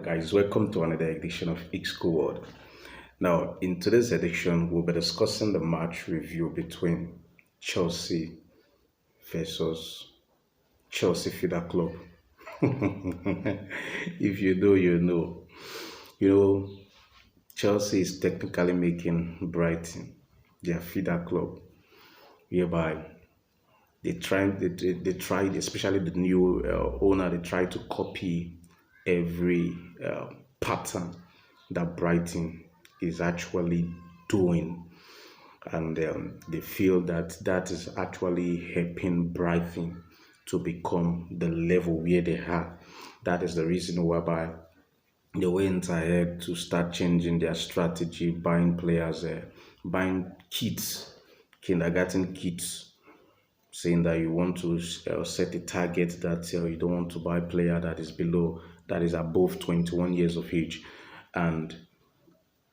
guys, welcome to another edition of X World. Now, in today's edition, we'll be discussing the match review between Chelsea versus Chelsea Feeder Club. If you know, you know. You know, Chelsea is technically making Brighton their feeder club, whereby they tried, especially the new owner, they try to copy every pattern that Brighton is actually doing, and they feel that that is actually helping Brighton to become the level where they are. That is the reason whereby they went ahead to start changing their strategy, buying players, buying kits, kindergarten kits, saying that you want to set a target that you don't want to buy a player that is above 21 years of age. And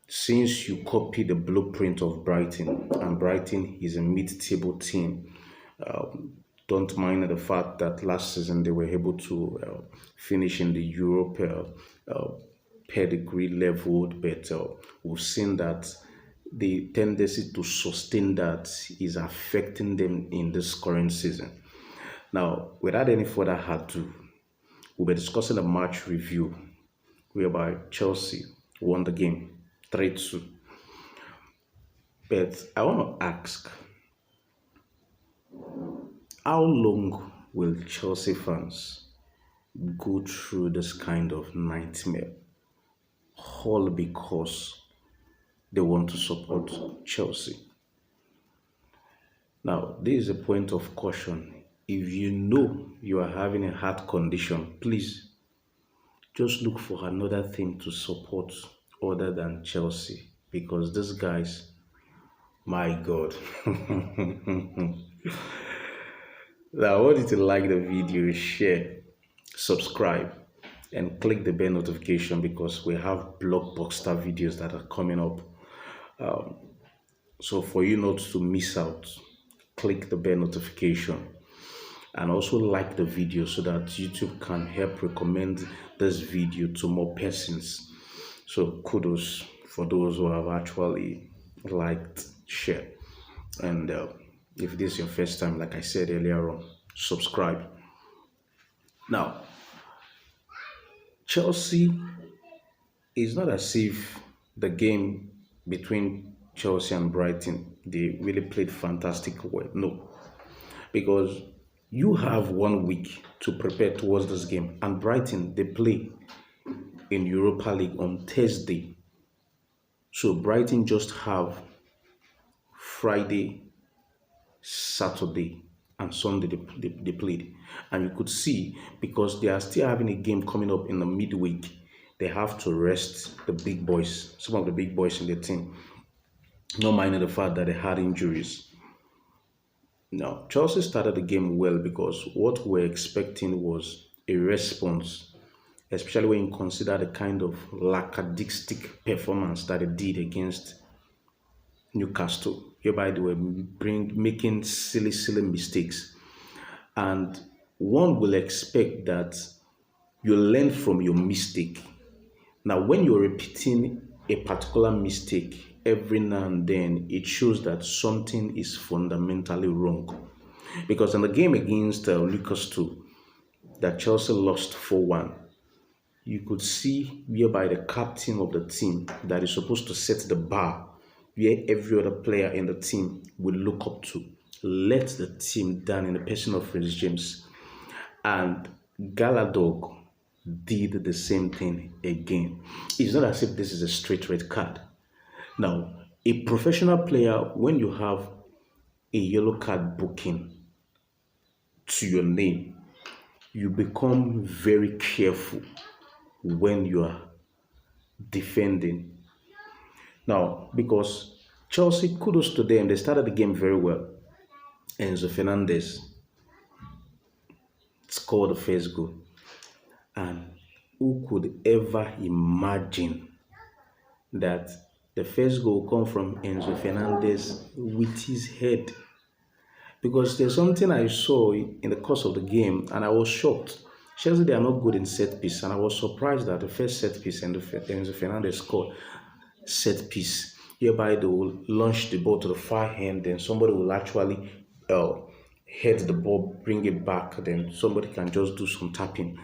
since you copy the blueprint of Brighton, and Brighton is a mid-table team, don't mind the fact that last season they were able to finish in the Europe pedigree level, but we've seen that the tendency to sustain that is affecting them in this current season. Now, without any further ado, we'll be discussing a match review whereby Chelsea won the game 3-2. But I want to ask, how long will Chelsea fans go through this kind of nightmare? All because they want to support Chelsea. Now, this is a point of caution. If you know you are having a heart condition, please just look for another thing to support other than Chelsea, because these guys, my God. Now, I want you to like the video, share, subscribe, and click the bell notification, because we have blockbuster videos that are coming up. So for you not to miss out, click the bell notification and also like the video so that YouTube can help recommend this video to more persons. So kudos for those who have actually liked, share, and if this is your first time, like I said earlier on, subscribe. Now, Chelsea, is not as if the game between Chelsea and Brighton, they really played fantastic well. No, because you have 1 week to prepare towards this game, and Brighton, they play in Europa League on Thursday. So Brighton just have Friday, Saturday, and Sunday they played. And you could see, because they are still having a game coming up in the midweek, they have to rest the big boys, some of the big boys in the team, not minding the fact that they had injuries. Now, Chelsea started the game well, because what we're expecting was a response, especially when you consider the kind of lackadaisical performance that they did against Newcastle, whereby they were making silly mistakes. And one will expect that you learn from your mistake. Now, when you're repeating a particular mistake every now and then, it shows that something is fundamentally wrong. Because in the game against Newcastle, that Chelsea lost 4-1, you could see whereby the captain of the team that is supposed to set the bar, where every other player in the team will look up to, let the team down in the person of Reece James. And Galadog did the same thing again. It's not as if this is a straight red card. Now, a professional player, when you have a yellow card booking to your name, you become very careful when you are defending. Now, because Chelsea, kudos to them, they started the game very well. Enzo Fernandez scored the first goal. And who could ever imagine that the first goal come from Enzo Fernandez with his head? Because there's something I saw in the course of the game, and I was shocked. Chelsea, they are not good in set piece, and I was surprised that the first set piece Enzo Fernandez scored set piece, hereby they will launch the ball to the far end, then somebody will actually uh, head the ball, bring it back, then somebody can just do some tapping.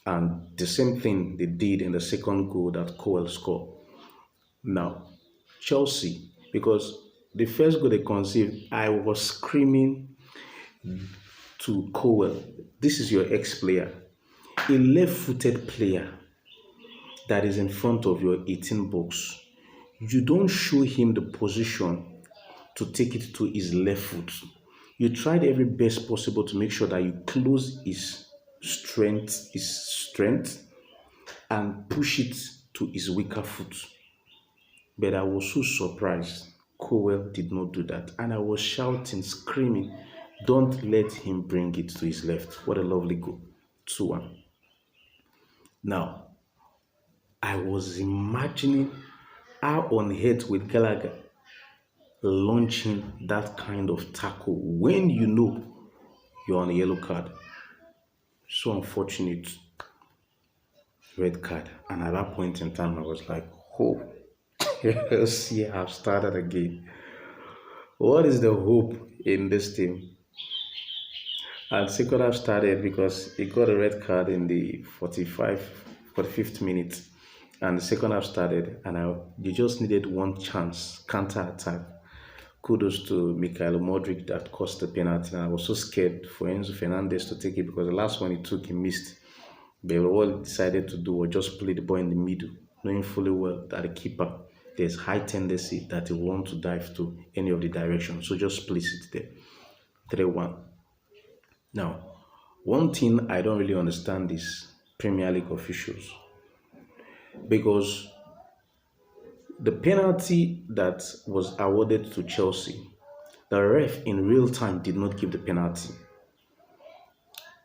And the same thing they did in the second goal that Cole scored. Now, Chelsea, because the first goal they conceived, I was screaming to Cole, this is your ex-player, a left-footed player that is in front of your 18 box. You don't show him the position to take it to his left foot. You tried every best possible to make sure that you close his strength and push it to his weaker foot. But I was so surprised. Cowell did not do that. And I was shouting, screaming, don't let him bring it to his left. What a lovely goal. 2-1. Now, I was imagining how on earth with Gallagher launching that kind of tackle when you know you're on a yellow card. So unfortunate red card. And at that point in time, I was like, oh, see, I've started again. What is the hope in this team? And second half started because he got a red card in the 45th minute. And the second half started, and you just needed one chance, counter attack. Kudos to Mikhail Modric that cost the penalty. And I was so scared for Enzo Fernandez to take it because the last one he took, he missed. But what he decided to do was just play the ball in the middle, knowing fully well that the keeper, there's high tendency that he will want to dive to any of the directions. So just place it there. 3-1. Now, one thing I don't really understand is Premier League officials. Because the penalty that was awarded to Chelsea, the ref in real time did not give the penalty.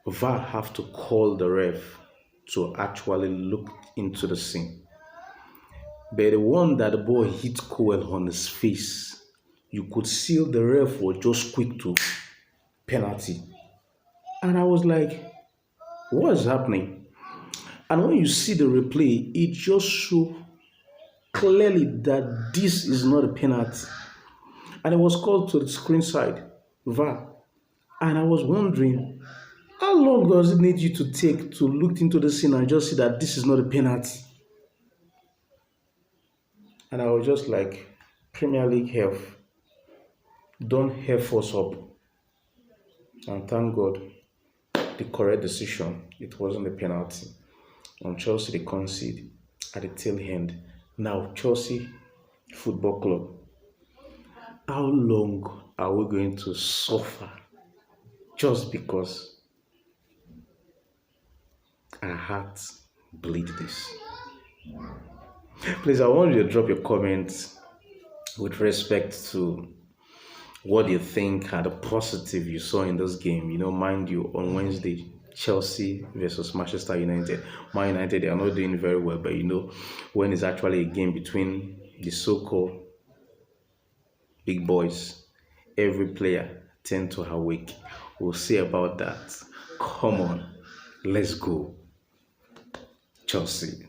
VAR have to call the ref to actually look into the scene. But the one that the ball hit Cole on his face, you could see the ref was just quick to penalty. And I was like, what is happening? And when you see the replay, it just shows clearly that this is not a penalty. And it was called to the screen side, VAR. And I was wondering, how long does it need you to take to look into the scene and just see that this is not a penalty? And I was just like, Premier League help, don't help us up. And thank God, the correct decision, it wasn't a penalty. On Chelsea, they concede at the tail end. Now, Chelsea Football Club, how long are we going to suffer just because our hearts bleed this? Please, I want you to drop your comments with respect to what you think are the positive you saw in this game. Mind you, on Wednesday, Chelsea versus Manchester United. Man United, they are not doing very well, but when it's actually a game between the so-called big boys, every player tend to awake. We'll see about that. Come on, let's go, Chelsea.